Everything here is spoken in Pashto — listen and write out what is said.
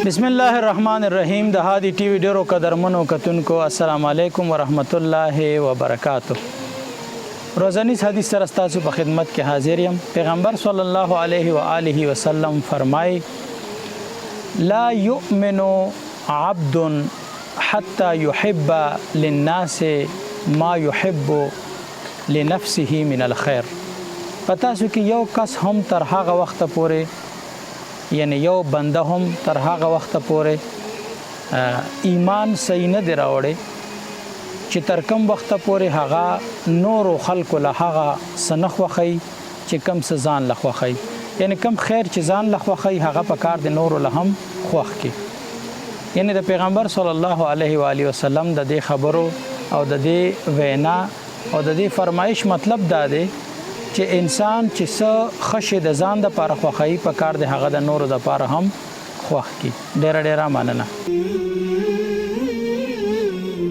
بسم الله الرحمن الرحیم د هادي ټي وی ډیرو قدرمنو کتونکو السلام علیکم ورحمت الله وبرکاتہ. روزانیز حدیث سره تاسو په خدمت کې حاضر یم. پیغمبر صلی الله علیه و آله وسلم فرمای لا یؤمن عبد حتى يحب للناس ما يحب لنفسه من الخير. پتا سو کې یو کس هم تر هغه وخت پورې یعنی یو بنده هم تر هغه وخت پورې ایمان صحیح نه دی راوړی چې تر کوم وخت پورې هغه نور خلق له هغه سنخ وخی چې کم سزان لخوخی، یعنی کم خیر چې ځان لخوخی هغه په کار د نور له هم خوخ کی. یعنی د پیغمبر صلی الله علیه و آله وسلم د دې خبرو او د دې وینا او د دې فرمایش مطلب دا دی چې انسان چې څه خشه د ځان د پاره خوخی په کار د هغه د نور د پاره هم خوخ کی. ډیر مننه.